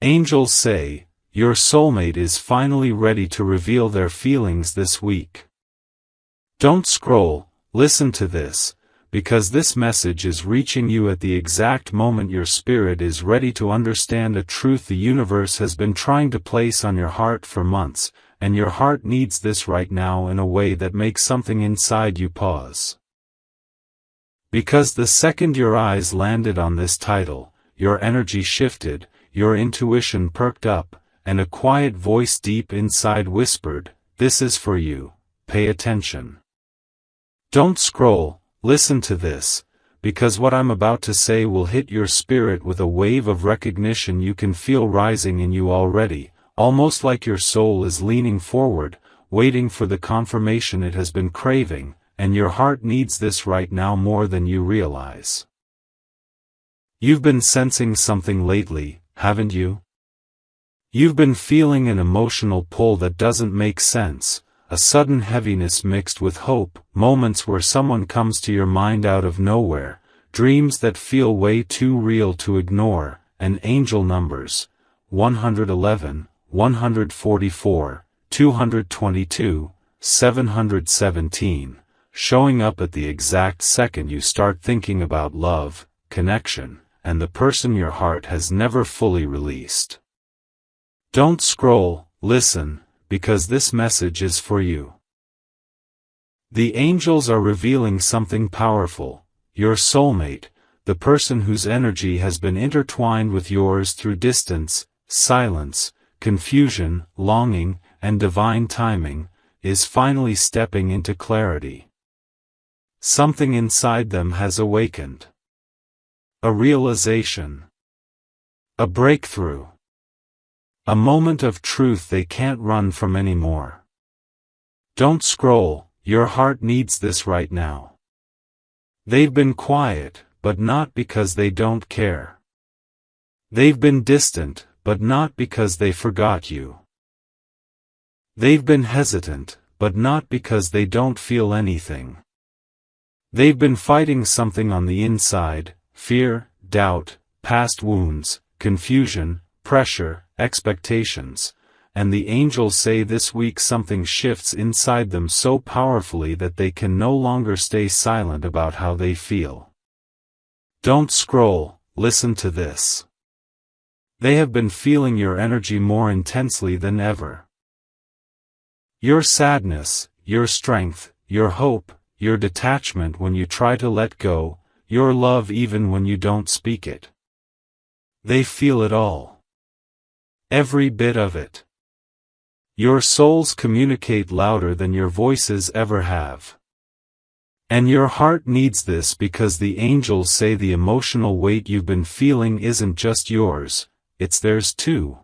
Angels say, your soulmate is finally ready to reveal their feelings this week. Don't scroll, listen to this, because this message is reaching you at the exact moment your spirit is ready to understand a truth the universe has been trying to place on your heart for months, and your heart needs this right now in a way that makes something inside you pause. Because the second your eyes landed on this title, your energy shifted, your intuition perked up, and a quiet voice deep inside whispered, "This is for you, pay attention." Don't scroll, listen to this, because what I'm about to say will hit your spirit with a wave of recognition you can feel rising in you already, almost like your soul is leaning forward, waiting for the confirmation it has been craving, and your heart needs this right now more than you realize. You've been sensing something lately, haven't you? You've been feeling an emotional pull that doesn't make sense, a sudden heaviness mixed with hope, moments where someone comes to your mind out of nowhere, dreams that feel way too real to ignore, and angel numbers, 111, 144, 222, 717, showing up at the exact second you start thinking about love, connection, and the person your heart has never fully released. Don't scroll, listen, because this message is for you. The angels are revealing something powerful. Your soulmate, the person whose energy has been intertwined with yours through distance, silence, confusion, longing, and divine timing, is finally stepping into clarity. Something inside them has awakened. A realization. A breakthrough. A moment of truth they can't run from anymore. Don't scroll, your heart needs this right now. They've been quiet, but not because they don't care. They've been distant, but not because they forgot you. They've been hesitant, but not because they don't feel anything. They've been fighting something on the inside, fear, doubt, past wounds, confusion, pressure, expectations, and the angels say this week something shifts inside them so powerfully that they can no longer stay silent about how they feel. Don't scroll, listen to this. They have been feeling your energy more intensely than ever. Your sadness, your strength, your hope, your detachment when you try to let go, your love even when you don't speak it. They feel it all. Every bit of it. Your souls communicate louder than your voices ever have. And your heart needs this because the angels say the emotional weight you've been feeling isn't just yours, it's theirs too.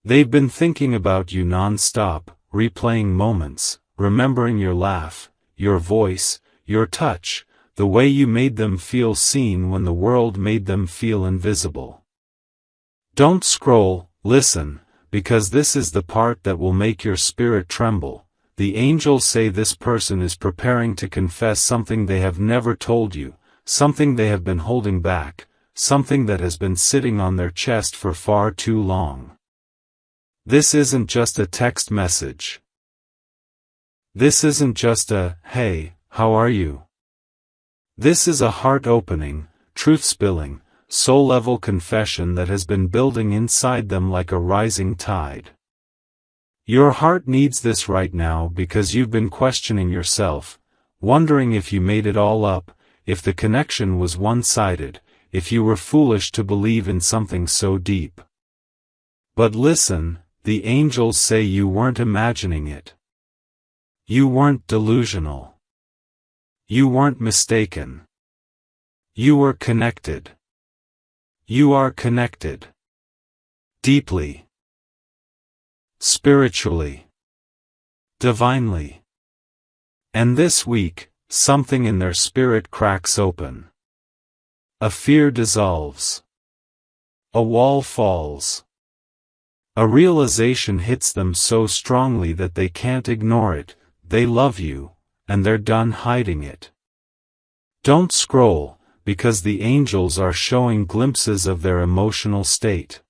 They've been thinking about you non-stop, replaying moments, remembering your laugh, your voice, your touch, the way you made them feel seen when the world made them feel invisible. Don't scroll, listen, because this is the part that will make your spirit tremble. The angels say this person is preparing to confess something they have never told you, something they have been holding back, something that has been sitting on their chest for far too long. This isn't just a text message. This isn't just a, "Hey, how are you?" This is a heart-opening, truth-spilling, soul-level confession that has been building inside them like a rising tide. Your heart needs this right now because you've been questioning yourself, wondering if you made it all up, if the connection was one-sided, if you were foolish to believe in something so deep. But listen, the angels say you weren't imagining it. You weren't delusional. You weren't mistaken. You were connected. You are connected. Deeply. Spiritually. Divinely. And this week, something in their spirit cracks open. A fear dissolves. A wall falls. A realization hits them so strongly that they can't ignore it. They love you, and they're done hiding it. Don't scroll, because the angels are showing glimpses of their emotional state.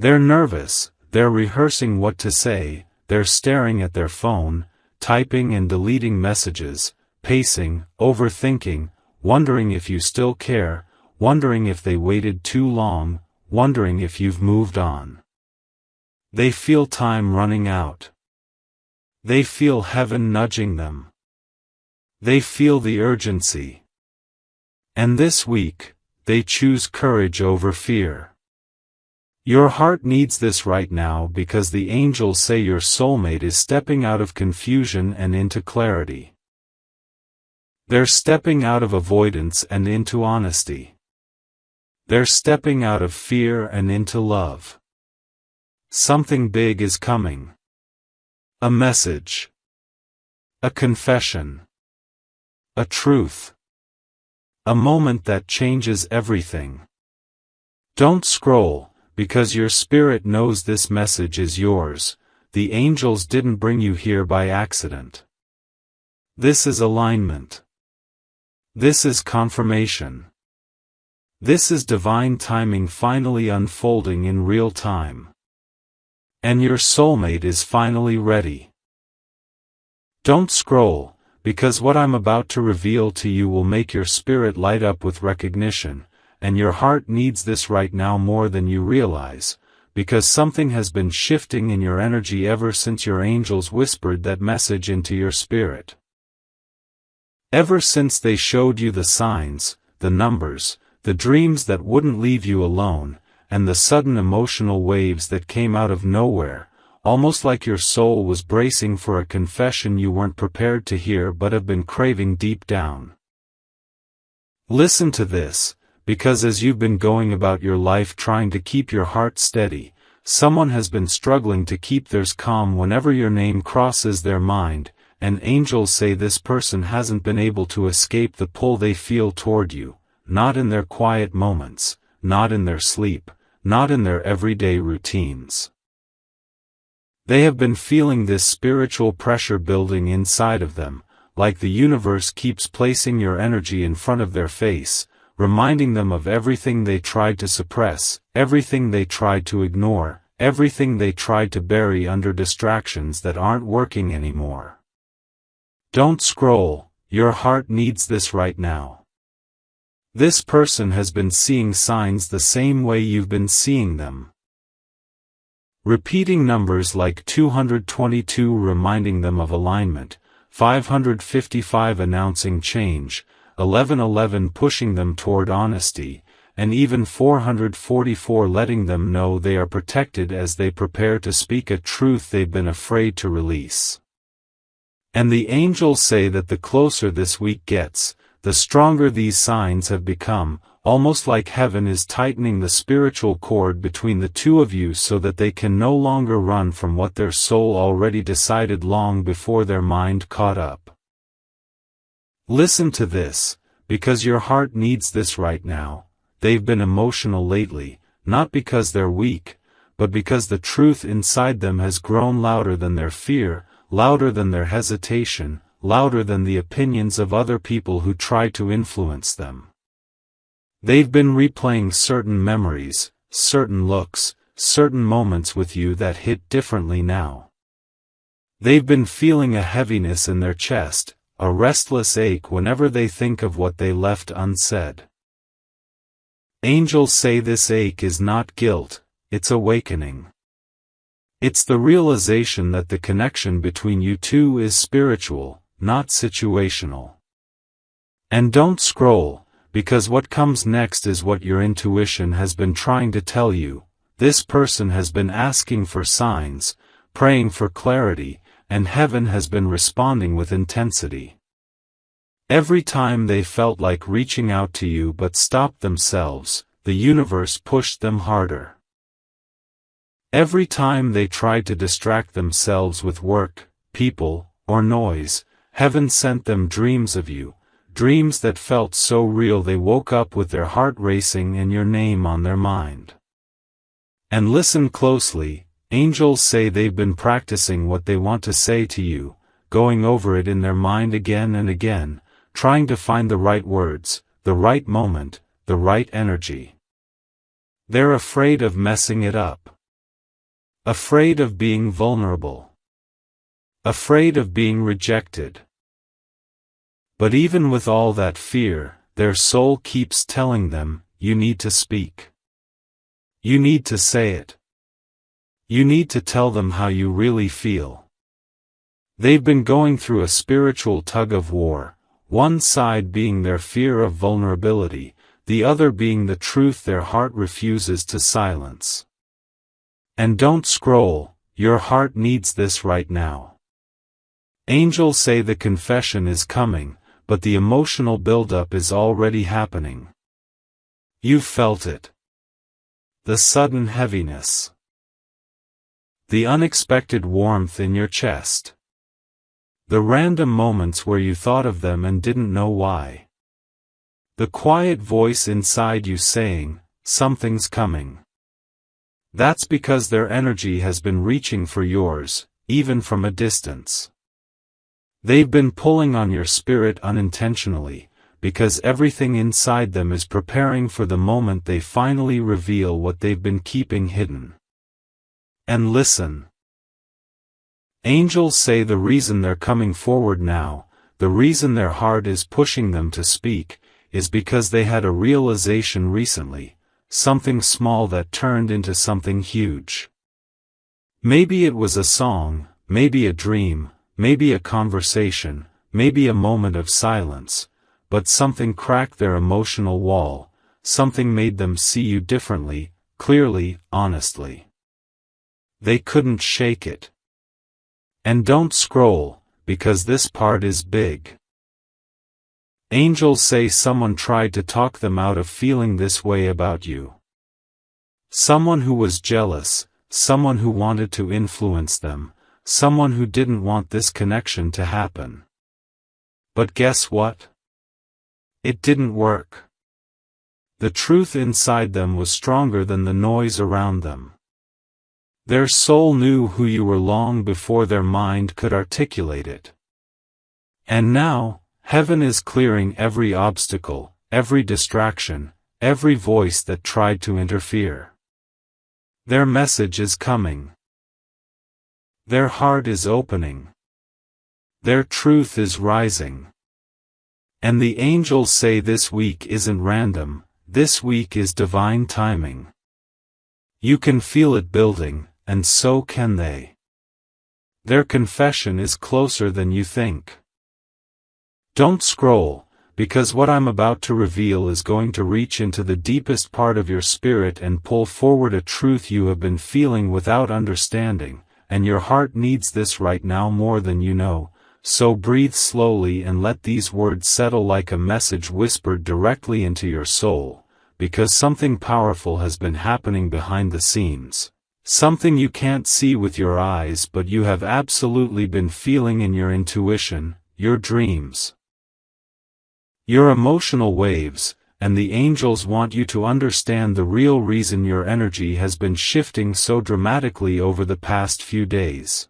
They're nervous, they're rehearsing what to say, they're staring at their phone, typing and deleting messages, pacing, overthinking, wondering if you still care, wondering if they waited too long, wondering if you've moved on. They feel time running out. They feel heaven nudging them. They feel the urgency. And this week, they choose courage over fear. Your heart needs this right now because the angels say your soulmate is stepping out of confusion and into clarity. They're stepping out of avoidance and into honesty. They're stepping out of fear and into love. Something big is coming. A message. A confession. A truth. A moment that changes everything. Don't scroll, because your spirit knows this message is yours. The angels didn't bring you here by accident. This is alignment. This is confirmation. This is divine timing finally unfolding in real time. And your soulmate is finally ready. Don't scroll, because what I'm about to reveal to you will make your spirit light up with recognition, and your heart needs this right now more than you realize, because something has been shifting in your energy ever since your angels whispered that message into your spirit. Ever since they showed you the signs, the numbers, the dreams that wouldn't leave you alone, and the sudden emotional waves that came out of nowhere, almost like your soul was bracing for a confession you weren't prepared to hear but have been craving deep down. Listen to this, because as you've been going about your life trying to keep your heart steady, someone has been struggling to keep theirs calm whenever your name crosses their mind, and angels say this person hasn't been able to escape the pull they feel toward you, not in their quiet moments, not in their sleep, not in their everyday routines. They have been feeling this spiritual pressure building inside of them, like the universe keeps placing your energy in front of their face, reminding them of everything they tried to suppress, everything they tried to ignore, everything they tried to bury under distractions that aren't working anymore. Don't scroll, your heart needs this right now. This person has been seeing signs the same way you've been seeing them. Repeating numbers like 222 reminding them of alignment, 555 announcing change, 1111 pushing them toward honesty, and even 444 letting them know they are protected as they prepare to speak a truth they've been afraid to release. And the angels say that the closer this week gets, the stronger these signs have become, almost like heaven is tightening the spiritual cord between the two of you so that they can no longer run from what their soul already decided long before their mind caught up. Listen to this, because your heart needs this right now. They've been emotional lately, not because they're weak, but because the truth inside them has grown louder than their fear, louder than their hesitation, louder than the opinions of other people who try to influence them. They've been replaying certain memories, certain looks, certain moments with you that hit differently now. They've been feeling a heaviness in their chest, a restless ache whenever they think of what they left unsaid. Angels say this ache is not guilt, it's awakening. It's the realization that the connection between you two is spiritual, not situational. And don't scroll, because what comes next is what your intuition has been trying to tell you. This person has been asking for signs, praying for clarity, and heaven has been responding with intensity. Every time they felt like reaching out to you but stopped themselves, the universe pushed them harder. Every time they tried to distract themselves with work, people, or noise, heaven sent them dreams of you, dreams that felt so real they woke up with their heart racing and your name on their mind. And listen closely, angels say they've been practicing what they want to say to you, going over it in their mind again and again, trying to find the right words, the right moment, the right energy. They're afraid of messing it up. Afraid of being vulnerable. Afraid of being rejected. But even with all that fear, their soul keeps telling them, you need to speak. You need to say it. You need to tell them how you really feel. They've been going through a spiritual tug-of-war, one side being their fear of vulnerability, the other being the truth their heart refuses to silence. And don't scroll, your heart needs this right now. Angels say the confession is coming, but the emotional buildup is already happening. You've felt it. The sudden heaviness. The unexpected warmth in your chest. The random moments where you thought of them and didn't know why. The quiet voice inside you saying, something's coming. That's because their energy has been reaching for yours, even from a distance. They've been pulling on your spirit unintentionally, because everything inside them is preparing for the moment they finally reveal what they've been keeping hidden. And listen. Angels say the reason they're coming forward now, the reason their heart is pushing them to speak, is because they had a realization recently, something small that turned into something huge. Maybe it was a song, maybe a dream, maybe a conversation, maybe a moment of silence, but something cracked their emotional wall, something made them see you differently, clearly, honestly. They couldn't shake it. And don't scroll, because this part is big. Angels say someone tried to talk them out of feeling this way about you. Someone who was jealous, someone who wanted to influence them, someone who didn't want this connection to happen. But guess what? It didn't work. The truth inside them was stronger than the noise around them. Their soul knew who you were long before their mind could articulate it. And now, heaven is clearing every obstacle, every distraction, every voice that tried to interfere. Their message is coming. Their heart is opening. Their truth is rising. And the angels say this week isn't random, this week is divine timing. You can feel it building, and so can they. Their confession is closer than you think. Don't scroll, because what I'm about to reveal is going to reach into the deepest part of your spirit and pull forward a truth you have been feeling without understanding, and your heart needs this right now more than you know, so breathe slowly and let these words settle like a message whispered directly into your soul, because something powerful has been happening behind the scenes. Something you can't see with your eyes but you have absolutely been feeling in your intuition, your dreams. Your emotional waves, and the angels want you to understand the real reason your energy has been shifting so dramatically over the past few days.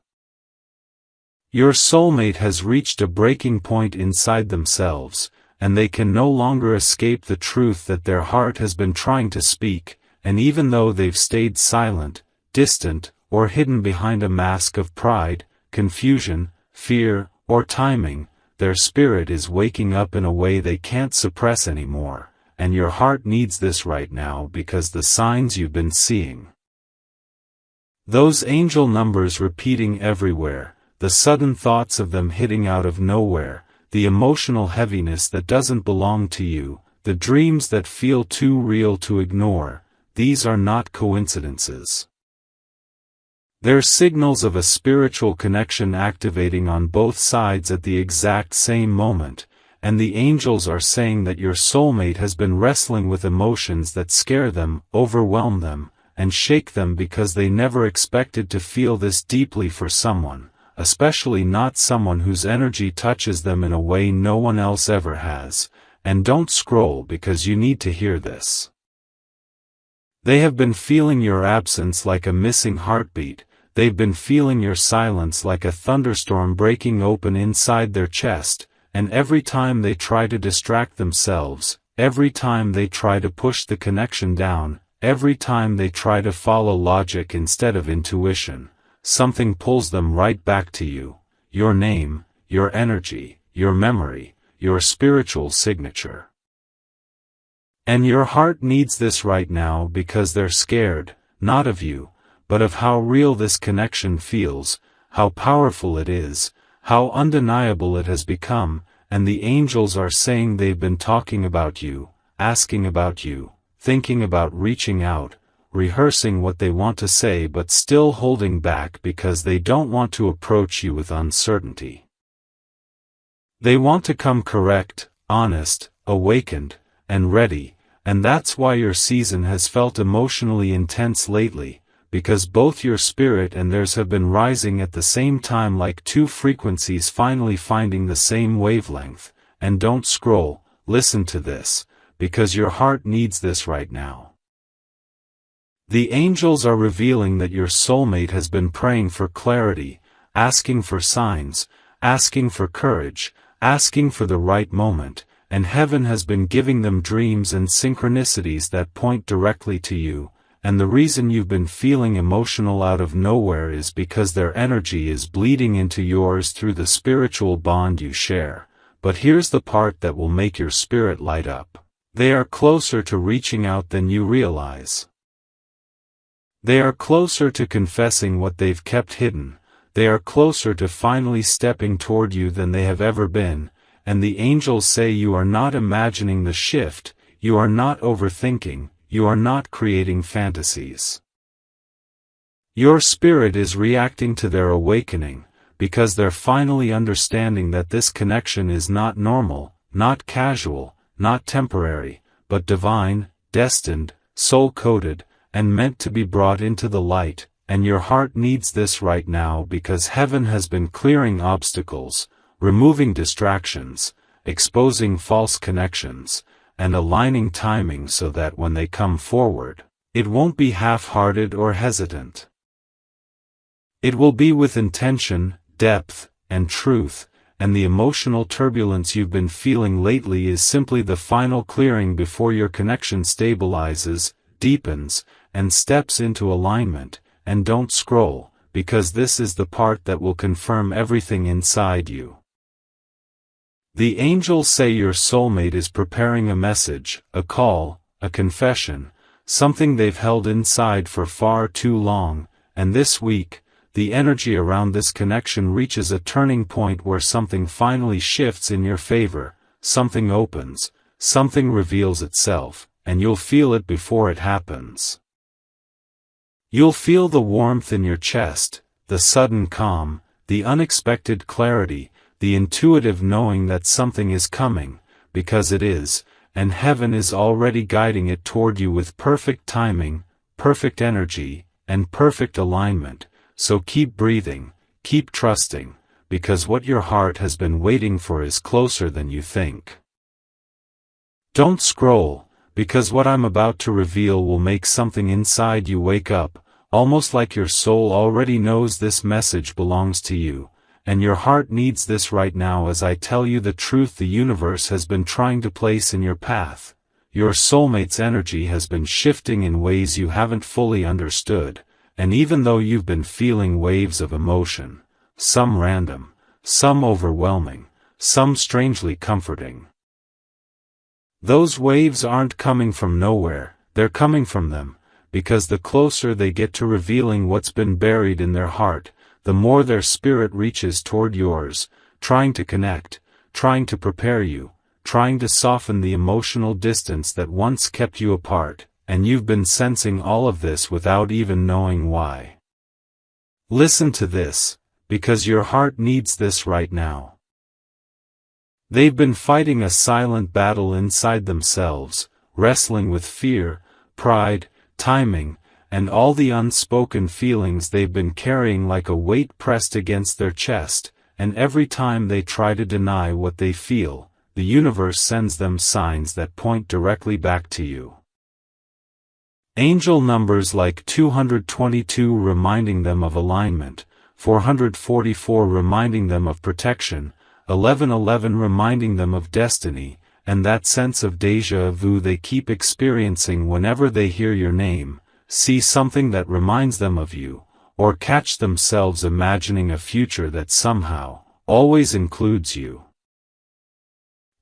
Your soulmate has reached a breaking point inside themselves, and they can no longer escape the truth that their heart has been trying to speak, and even though they've stayed silent, distant, or hidden behind a mask of pride, confusion, fear, or timing, their spirit is waking up in a way they can't suppress anymore, and your heart needs this right now because the signs you've been seeing. Those angel numbers repeating everywhere, the sudden thoughts of them hitting out of nowhere, the emotional heaviness that doesn't belong to you, the dreams that feel too real to ignore, these are not coincidences. They're signals of a spiritual connection activating on both sides at the exact same moment, and the angels are saying that your soulmate has been wrestling with emotions that scare them, overwhelm them, and shake them because they never expected to feel this deeply for someone, especially not someone whose energy touches them in a way no one else ever has. And don't scroll because you need to hear this. They have been feeling your absence like a missing heartbeat. They've been feeling your silence like a thunderstorm breaking open inside their chest, and every time they try to distract themselves, every time they try to push the connection down, every time they try to follow logic instead of intuition, something pulls them right back to you, your name, your energy, your memory, your spiritual signature. And your heart needs this right now because they're scared, not of you, but of how real this connection feels, how powerful it is, how undeniable it has become, and the angels are saying they've been talking about you, asking about you, thinking about reaching out, rehearsing what they want to say but still holding back because they don't want to approach you with uncertainty. They want to come correct, honest, awakened, and ready, and that's why your season has felt emotionally intense lately, because both your spirit and theirs have been rising at the same time like two frequencies finally finding the same wavelength. And don't scroll, listen to this, because your heart needs this right now. The angels are revealing that your soulmate has been praying for clarity, asking for signs, asking for courage, asking for the right moment, and heaven has been giving them dreams and synchronicities that point directly to you, and the reason you've been feeling emotional out of nowhere is because their energy is bleeding into yours through the spiritual bond you share. But here's the part that will make your spirit light up. They are closer to reaching out than you realize. They are closer to confessing what they've kept hidden. They are closer to finally stepping toward you than they have ever been, and the angels say you are not imagining the shift, you are not overthinking, you are not creating fantasies. Your spirit is reacting to their awakening, because they're finally understanding that this connection is not normal, not casual, not temporary, but divine, destined, soul-coded, and meant to be brought into the light, and your heart needs this right now because heaven has been clearing obstacles, removing distractions, exposing false connections, and aligning timing so that when they come forward, it won't be half-hearted or hesitant. It will be with intention, depth, and truth, and the emotional turbulence you've been feeling lately is simply the final clearing before your connection stabilizes, deepens, and steps into alignment. And don't scroll, because this is the part that will confirm everything inside you. The angels say your soulmate is preparing a message, a call, a confession, something they've held inside for far too long, and this week, the energy around this connection reaches a turning point where something finally shifts in your favor, something opens, something reveals itself, and you'll feel it before it happens. You'll feel the warmth in your chest, the sudden calm, the unexpected clarity, the intuitive knowing that something is coming, because it is, and heaven is already guiding it toward you with perfect timing, perfect energy, and perfect alignment. So keep breathing, keep trusting, because what your heart has been waiting for is closer than you think. Don't scroll, because what I'm about to reveal will make something inside you wake up, almost like your soul already knows this message belongs to you, and your heart needs this right now as I tell you the truth the universe has been trying to place in your path. Your soulmate's energy has been shifting in ways you haven't fully understood, and even though you've been feeling waves of emotion, some random, some overwhelming, some strangely comforting, those waves aren't coming from nowhere, they're coming from them, because the closer they get to revealing what's been buried in their heart, the more their spirit reaches toward yours, trying to connect, trying to prepare you, trying to soften the emotional distance that once kept you apart, and you've been sensing all of this without even knowing why. Listen to this, because your heart needs this right now. They've been fighting a silent battle inside themselves, wrestling with fear, pride, timing, and all the unspoken feelings they've been carrying like a weight pressed against their chest, and every time they try to deny what they feel, the universe sends them signs that point directly back to you. Angel numbers like 222 reminding them of alignment, 444 reminding them of protection, 1111 reminding them of destiny, and that sense of déjà vu they keep experiencing whenever they hear your name, see something that reminds them of you, or catch themselves imagining a future that somehow, always includes you.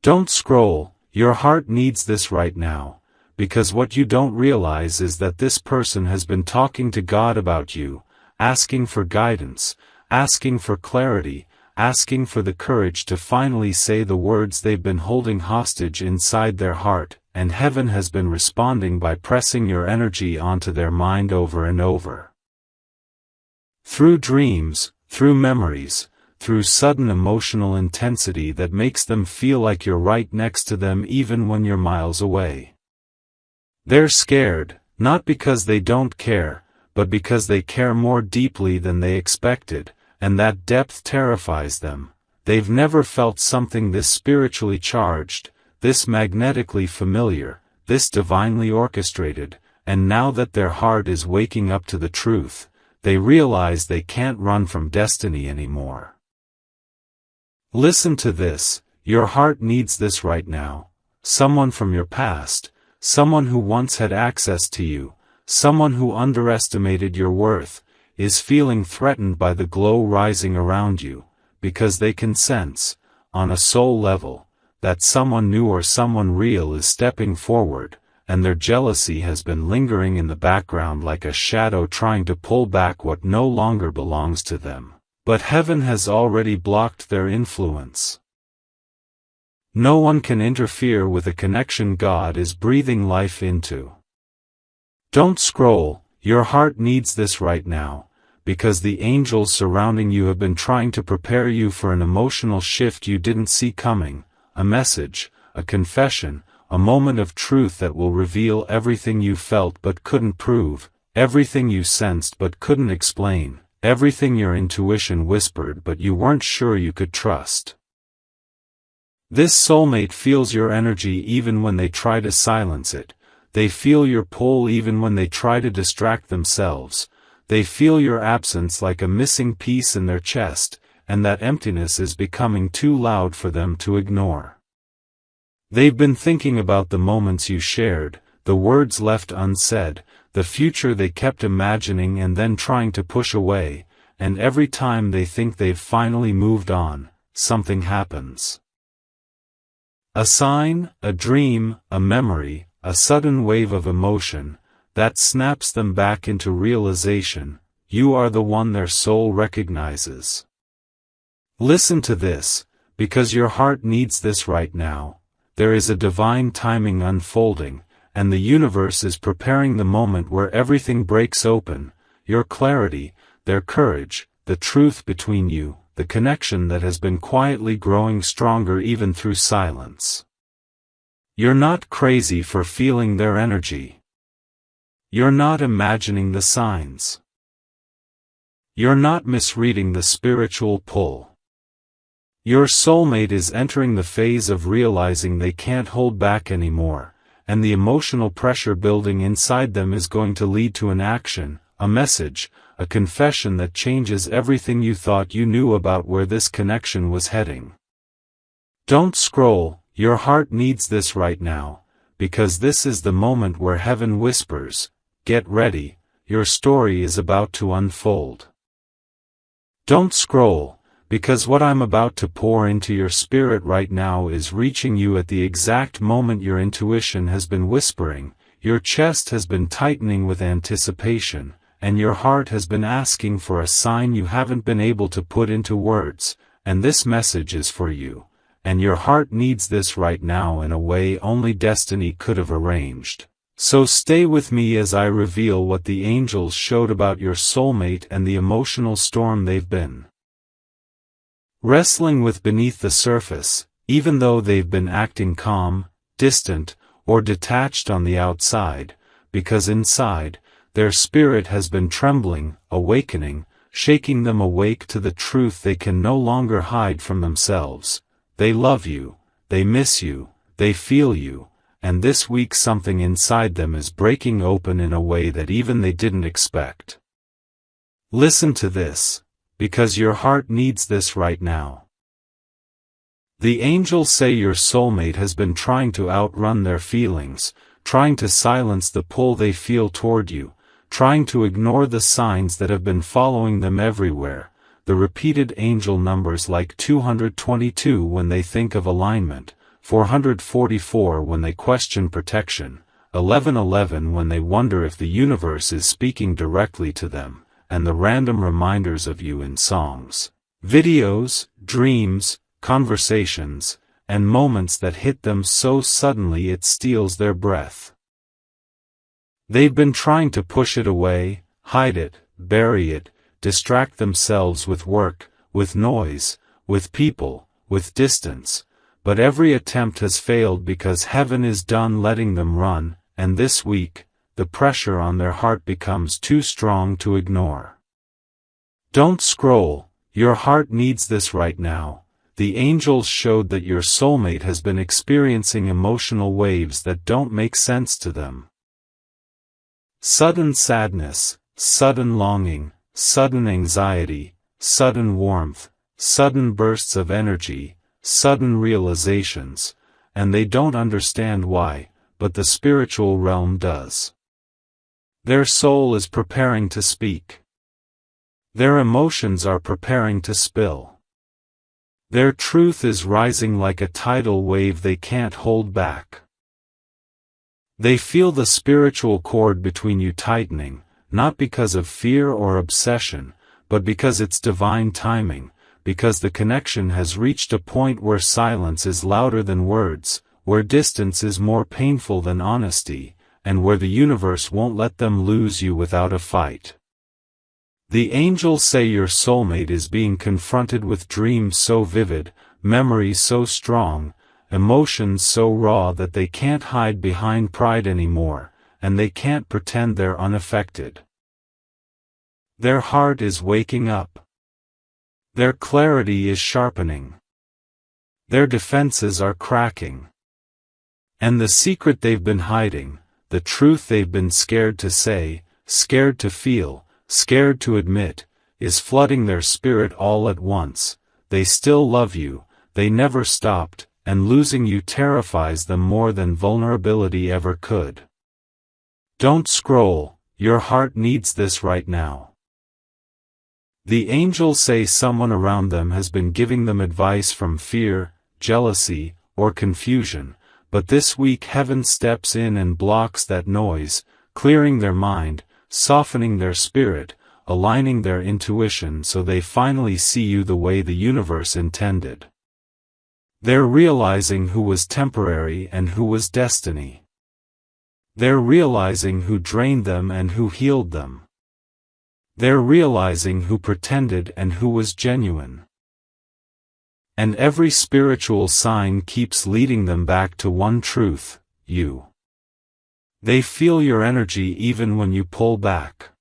Don't scroll, your heart needs this right now, because what you don't realize is that this person has been talking to God about you, asking for guidance, asking for clarity, asking for the courage to finally say the words they've been holding hostage inside their heart, and heaven has been responding by pressing your energy onto their mind over and over. Through dreams, through memories, through sudden emotional intensity that makes them feel like you're right next to them even when you're miles away. They're scared, not because they don't care, but because they care more deeply than they expected, and that depth terrifies them. They've never felt something this spiritually charged, this magnetically familiar, this divinely orchestrated, and now that their heart is waking up to the truth, they realize they can't run from destiny anymore. Listen to this, your heart needs this right now. Someone from your past, someone who once had access to you, someone who underestimated your worth, is feeling threatened by the glow rising around you, because they can sense, on a soul level, that someone new or someone real is stepping forward, and their jealousy has been lingering in the background like a shadow trying to pull back what no longer belongs to them. But heaven has already blocked their influence. No one can interfere with a connection God is breathing life into. Don't scroll, your heart needs this right now, because the angels surrounding you have been trying to prepare you for an emotional shift you didn't see coming, a message, a confession, a moment of truth that will reveal everything you felt but couldn't prove, everything you sensed but couldn't explain, everything your intuition whispered but you weren't sure you could trust. This soulmate feels your energy even when they try to silence it, they feel your pull even when they try to distract themselves, they feel your absence like a missing piece in their chest, and that emptiness is becoming too loud for them to ignore. They've been thinking about the moments you shared, the words left unsaid, the future they kept imagining and then trying to push away, and every time they think they've finally moved on, something happens. A sign, a dream, a memory, a sudden wave of emotion, that snaps them back into realization, you are the one their soul recognizes. Listen to this, because your heart needs this right now. There is a divine timing unfolding, and the universe is preparing the moment where everything breaks open, your clarity, their courage, the truth between you, the connection that has been quietly growing stronger even through silence. You're not crazy for feeling their energy. You're not imagining the signs. You're not misreading the spiritual pull. Your soulmate is entering the phase of realizing they can't hold back anymore, and the emotional pressure building inside them is going to lead to an action, a message, a confession that changes everything you thought you knew about where this connection was heading. Don't scroll, your heart needs this right now, because this is the moment where heaven whispers, get ready, your story is about to unfold. Don't scroll, because what I'm about to pour into your spirit right now is reaching you at the exact moment your intuition has been whispering, your chest has been tightening with anticipation, and your heart has been asking for a sign you haven't been able to put into words, and this message is for you, and your heart needs this right now in a way only destiny could have arranged. So stay with me as I reveal what the angels showed about your soulmate and the emotional storm they've been wrestling with beneath the surface, even though they've been acting calm, distant, or detached on the outside, because inside, their spirit has been trembling, awakening, shaking them awake to the truth they can no longer hide from themselves. They love you, they miss you, they feel you, and this week something inside them is breaking open in a way that even they didn't expect. Listen to this, because your heart needs this right now. The angels say your soulmate has been trying to outrun their feelings, trying to silence the pull they feel toward you, trying to ignore the signs that have been following them everywhere, the repeated angel numbers like 222 when they think of alignment, 444 when they question protection, 1111 when they wonder if the universe is speaking directly to them, and the random reminders of you in songs, videos, dreams, conversations, and moments that hit them so suddenly it steals their breath. They've been trying to push it away, hide it, bury it, distract themselves with work, with noise, with people, with distance, but every attempt has failed because heaven is done letting them run, and this week, the pressure on their heart becomes too strong to ignore. Don't scroll, your heart needs this right now. The angels showed that your soulmate has been experiencing emotional waves that don't make sense to them. Sudden sadness, sudden longing, sudden anxiety, sudden warmth, sudden bursts of energy, sudden realizations, and they don't understand why, but the spiritual realm does. Their soul is preparing to speak. Their emotions are preparing to spill. Their truth is rising like a tidal wave they can't hold back. They feel the spiritual cord between you tightening, not because of fear or obsession, but because it's divine timing, because the connection has reached a point where silence is louder than words, where distance is more painful than honesty, and where the universe won't let them lose you without a fight. The angels say your soulmate is being confronted with dreams so vivid, memories so strong, emotions so raw that they can't hide behind pride anymore, and they can't pretend they're unaffected. Their heart is waking up. Their clarity is sharpening. Their defenses are cracking. And the secret they've been hiding, the truth they've been scared to say, scared to feel, scared to admit, is flooding their spirit all at once. They still love you, they never stopped, and losing you terrifies them more than vulnerability ever could. Don't scroll, your heart needs this right now. The angels say someone around them has been giving them advice from fear, jealousy, or confusion, but this week heaven steps in and blocks that noise, clearing their mind, softening their spirit, aligning their intuition so they finally see you the way the universe intended. They're realizing who was temporary and who was destiny. They're realizing who drained them and who healed them. They're realizing who pretended and who was genuine. And every spiritual sign keeps leading them back to one truth, you. They feel your energy even when you pull back.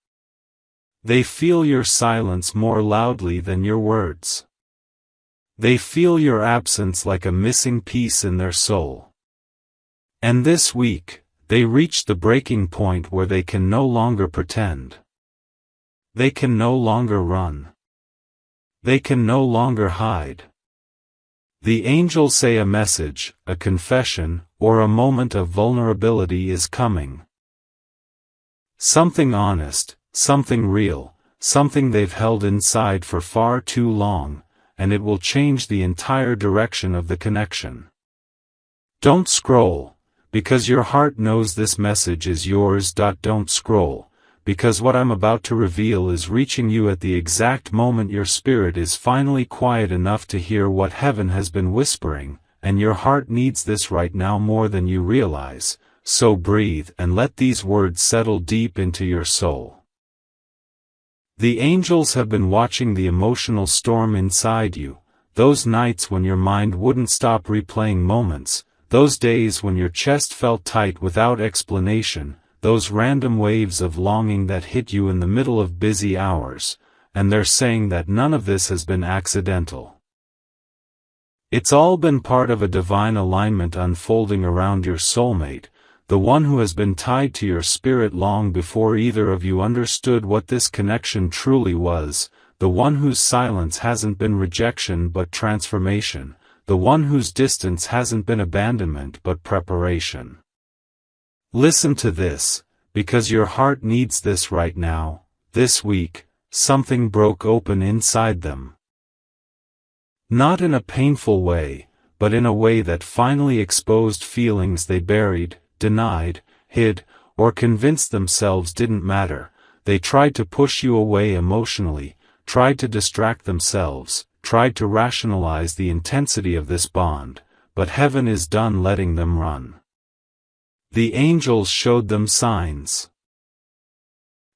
They feel your silence more loudly than your words. They feel your absence like a missing piece in their soul. And this week, they reach the breaking point where they can no longer pretend. They can no longer run. They can no longer hide. The angels say a message, a confession, or a moment of vulnerability is coming. Something honest, something real, something they've held inside for far too long, and it will change the entire direction of the connection. Don't scroll, because your heart knows this message is yours. Don't scroll, because what I'm about to reveal is reaching you at the exact moment your spirit is finally quiet enough to hear what heaven has been whispering, and your heart needs this right now more than you realize, so breathe and let these words settle deep into your soul. The angels have been watching the emotional storm inside you, those nights when your mind wouldn't stop replaying moments, those days when your chest felt tight without explanation, those random waves of longing that hit you in the middle of busy hours, and they're saying that none of this has been accidental. It's all been part of a divine alignment unfolding around your soulmate, the one who has been tied to your spirit long before either of you understood what this connection truly was, the one whose silence hasn't been rejection but transformation, the one whose distance hasn't been abandonment but preparation. Listen to this, because your heart needs this right now. This week, something broke open inside them. Not in a painful way, but in a way that finally exposed feelings they buried, denied, hid, or convinced themselves didn't matter. They tried to push you away emotionally, tried to distract themselves, tried to rationalize the intensity of this bond, but heaven is done letting them run. The angels showed them signs.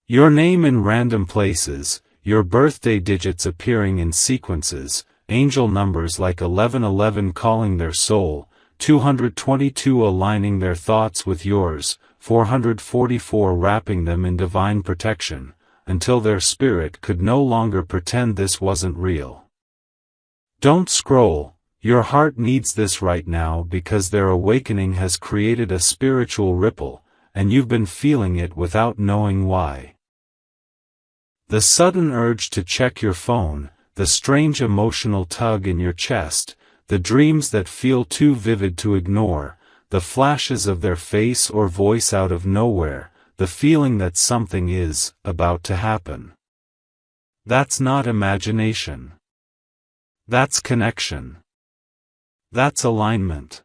Your name in random places, your birthday digits appearing in sequences, angel numbers like 1111 calling their soul, 222 aligning their thoughts with yours, 444 wrapping them in divine protection, until their spirit could no longer pretend this wasn't real. Don't scroll, your heart needs this right now because their awakening has created a spiritual ripple, and you've been feeling it without knowing why. The sudden urge to check your phone, the strange emotional tug in your chest, the dreams that feel too vivid to ignore, the flashes of their face or voice out of nowhere, the feeling that something is about to happen. That's not imagination. That's connection. That's alignment.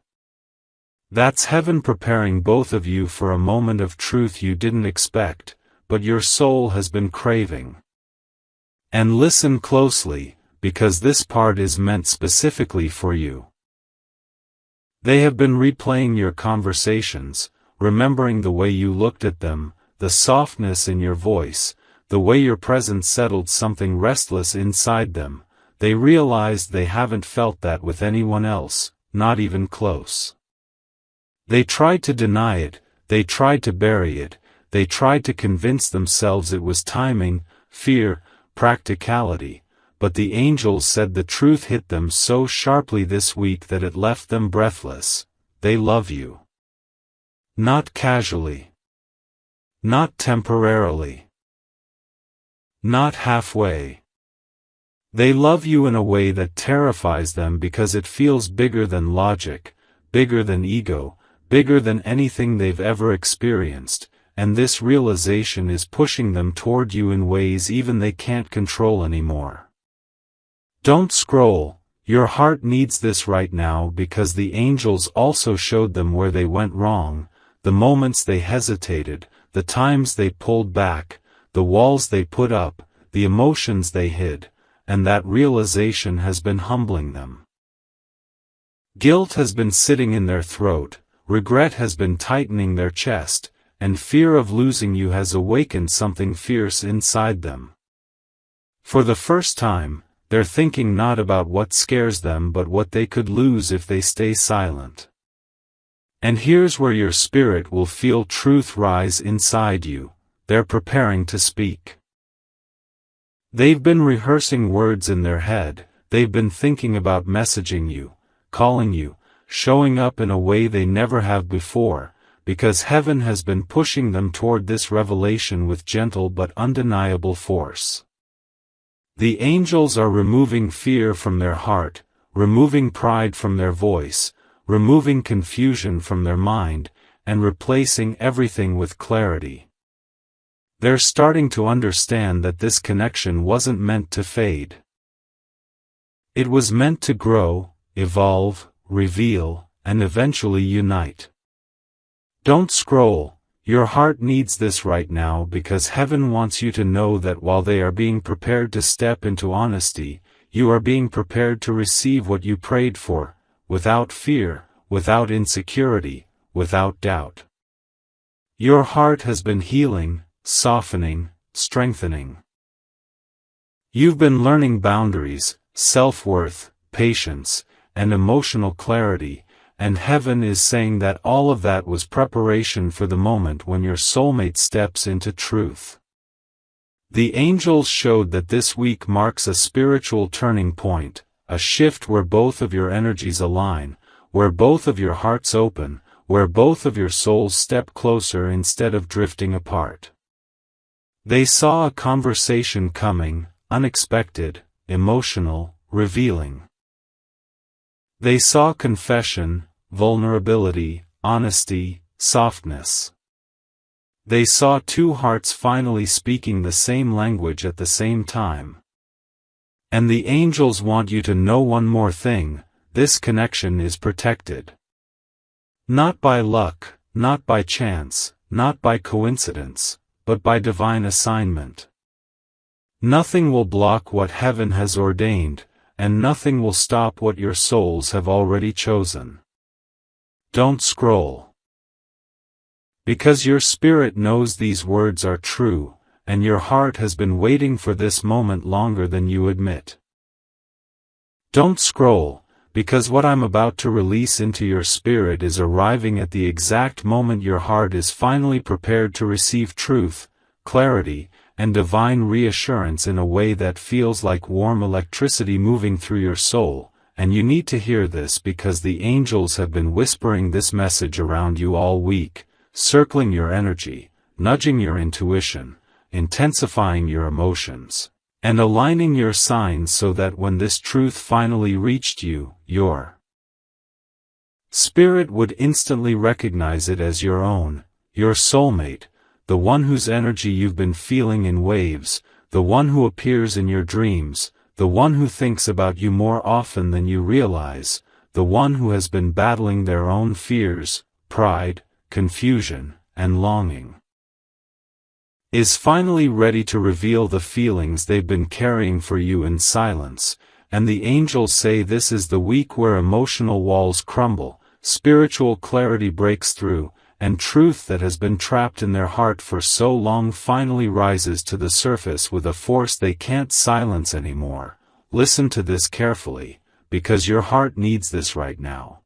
That's heaven preparing both of you for a moment of truth you didn't expect, but your soul has been craving. And listen closely, because this part is meant specifically for you. They have been replaying your conversations, remembering the way you looked at them, the softness in your voice, the way your presence settled something restless inside them. They realized they haven't felt that with anyone else, not even close. They tried to deny it, they tried to bury it, they tried to convince themselves it was timing, fear, practicality, but the angels said the truth hit them so sharply this week that it left them breathless. They love you. Not casually. Not temporarily. Not halfway. They love you in a way that terrifies them because it feels bigger than logic, bigger than ego, bigger than anything they've ever experienced, and this realization is pushing them toward you in ways even they can't control anymore. Don't scroll, your heart needs this right now because the angels also showed them where they went wrong, the moments they hesitated, the times they pulled back, the walls they put up, the emotions they hid, and that realization has been humbling them. Guilt has been sitting in their throat, regret has been tightening their chest, and fear of losing you has awakened something fierce inside them. For the first time, they're thinking not about what scares them but what they could lose if they stay silent. And here's where your spirit will feel truth rise inside you. They're preparing to speak. They've been rehearsing words in their head, they've been thinking about messaging you, calling you, showing up in a way they never have before, because heaven has been pushing them toward this revelation with gentle but undeniable force. The angels are removing fear from their heart, removing pride from their voice, removing confusion from their mind, and replacing everything with clarity. They're starting to understand that this connection wasn't meant to fade. It was meant to grow, evolve, reveal, and eventually unite. Don't scroll. Your heart needs this right now because heaven wants you to know that while they are being prepared to step into honesty, you are being prepared to receive what you prayed for, without fear, without insecurity, without doubt. Your heart has been healing, softening, strengthening. You've been learning boundaries, self-worth, patience, and emotional clarity, and heaven is saying that all of that was preparation for the moment when your soulmate steps into truth. The angels showed that this week marks a spiritual turning point, a shift where both of your energies align, where both of your hearts open, where both of your souls step closer instead of drifting apart. They saw a conversation coming, unexpected, emotional, revealing. They saw confession, vulnerability, honesty, softness. They saw two hearts finally speaking the same language at the same time. And the angels want you to know one more thing: this connection is protected. Not by luck, not by chance, not by coincidence, but by divine assignment. Nothing will block what heaven has ordained, and nothing will stop what your souls have already chosen. Don't scroll. Because your spirit knows these words are true, and your heart has been waiting for this moment longer than you admit. Don't scroll, because what I'm about to release into your spirit is arriving at the exact moment your heart is finally prepared to receive truth, clarity, and divine reassurance in a way that feels like warm electricity moving through your soul, and you need to hear this because the angels have been whispering this message around you all week, circling your energy, nudging your intuition, intensifying your emotions, and aligning your signs so that when this truth finally reached you, your spirit would instantly recognize it as your own, your soulmate, the one whose energy you've been feeling in waves, the one who appears in your dreams, the one who thinks about you more often than you realize, the one who has been battling their own fears, pride, confusion, and longing, is finally ready to reveal the feelings they've been carrying for you in silence, and the angels say this is the week where emotional walls crumble, spiritual clarity breaks through, and truth that has been trapped in their heart for so long finally rises to the surface with a force they can't silence anymore. Listen to this carefully, because your heart needs this right now.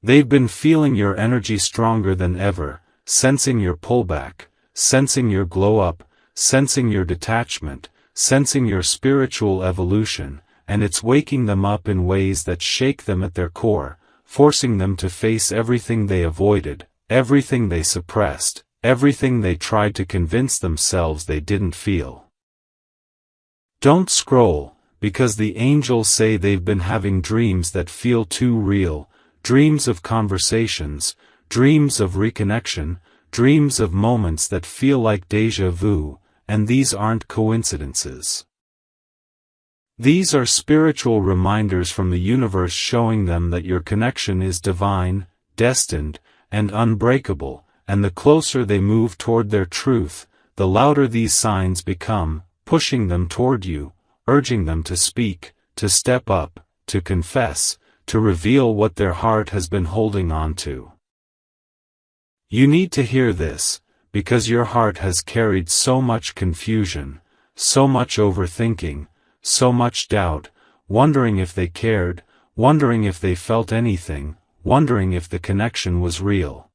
They've been feeling your energy stronger than ever, sensing your pullback, sensing your glow-up, sensing your detachment, sensing your spiritual evolution, and it's waking them up in ways that shake them at their core, forcing them to face everything they avoided, everything they suppressed, everything they tried to convince themselves they didn't feel. Don't scroll, because the angels say they've been having dreams that feel too real, dreams of conversations, dreams of reconnection, dreams of moments that feel like déjà vu, and these aren't coincidences. These are spiritual reminders from the universe showing them that your connection is divine, destined, and unbreakable, and the closer they move toward their truth, the louder these signs become, pushing them toward you, urging them to speak, to step up, to confess, to reveal what their heart has been holding on to. You need to hear this, because your heart has carried so much confusion, so much overthinking, so much doubt, wondering if they cared, wondering if they felt anything, wondering if the connection was real.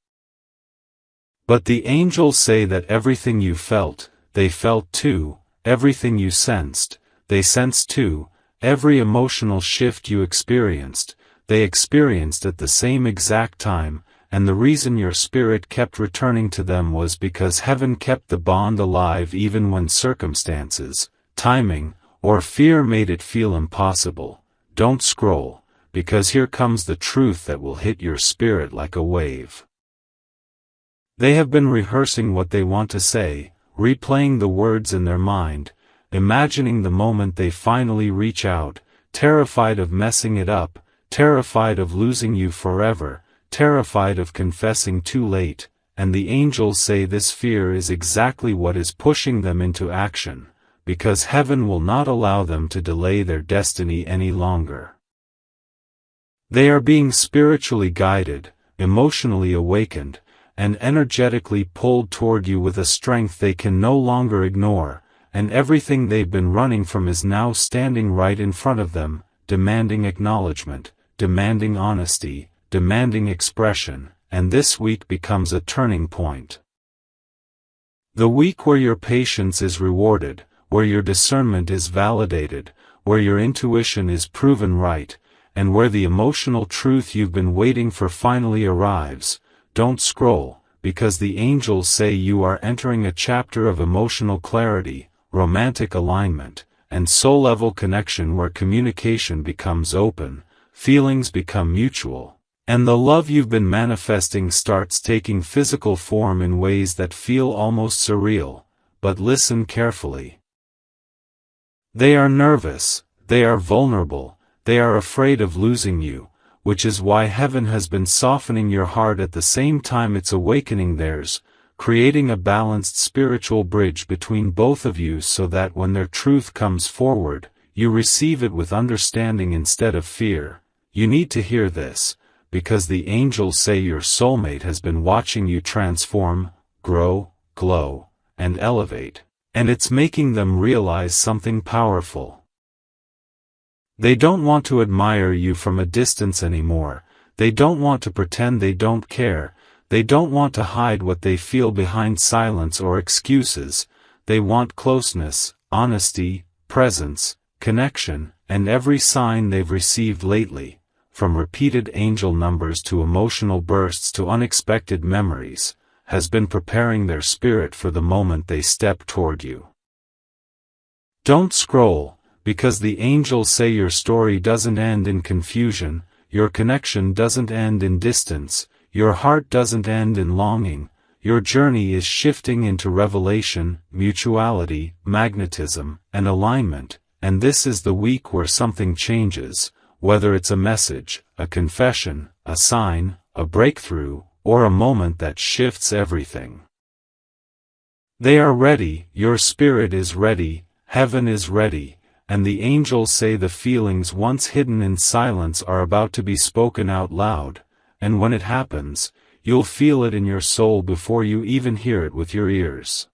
But the angels say that everything you felt, they felt too, everything you sensed, they sensed too, every emotional shift you experienced, they experienced at the same exact time, and the reason your spirit kept returning to them was because heaven kept the bond alive even when circumstances, timing, or fear made it feel impossible. Don't scroll, because here comes the truth that will hit your spirit like a wave. They have been rehearsing what they want to say, replaying the words in their mind, imagining the moment they finally reach out, terrified of messing it up, terrified of losing you forever, terrified of confessing too late, and the angels say this fear is exactly what is pushing them into action, because heaven will not allow them to delay their destiny any longer. They are being spiritually guided, emotionally awakened, and energetically pulled toward you with a strength they can no longer ignore, and everything they've been running from is now standing right in front of them, demanding acknowledgement, demanding honesty, demanding expression, and this week becomes a turning point. The week where your patience is rewarded, where your discernment is validated, where your intuition is proven right, and where the emotional truth you've been waiting for finally arrives. Don't scroll, because the angels say you are entering a chapter of emotional clarity, romantic alignment, and soul-level connection where communication becomes open, feelings become mutual. And the love you've been manifesting starts taking physical form in ways that feel almost surreal, but listen carefully. They are nervous, they are vulnerable, they are afraid of losing you, which is why heaven has been softening your heart at the same time it's awakening theirs, creating a balanced spiritual bridge between both of you so that when their truth comes forward, you receive it with understanding instead of fear. You need to hear this, because the angels say your soulmate has been watching you transform, grow, glow, and elevate, and it's making them realize something powerful. They don't want to admire you from a distance anymore, they don't want to pretend they don't care, they don't want to hide what they feel behind silence or excuses, they want closeness, honesty, presence, connection, and every sign they've received lately, from repeated angel numbers to emotional bursts to unexpected memories, has been preparing their spirit for the moment they step toward you. Don't scroll, because the angels say your story doesn't end in confusion, your connection doesn't end in distance, your heart doesn't end in longing, your journey is shifting into revelation, mutuality, magnetism, and alignment, and this is the week where something changes, whether it's a message, a confession, a sign, a breakthrough, or a moment that shifts everything. They are ready, your spirit is ready, heaven is ready, and the angels say the feelings once hidden in silence are about to be spoken out loud, and when it happens, you'll feel it in your soul before you even hear it with your ears.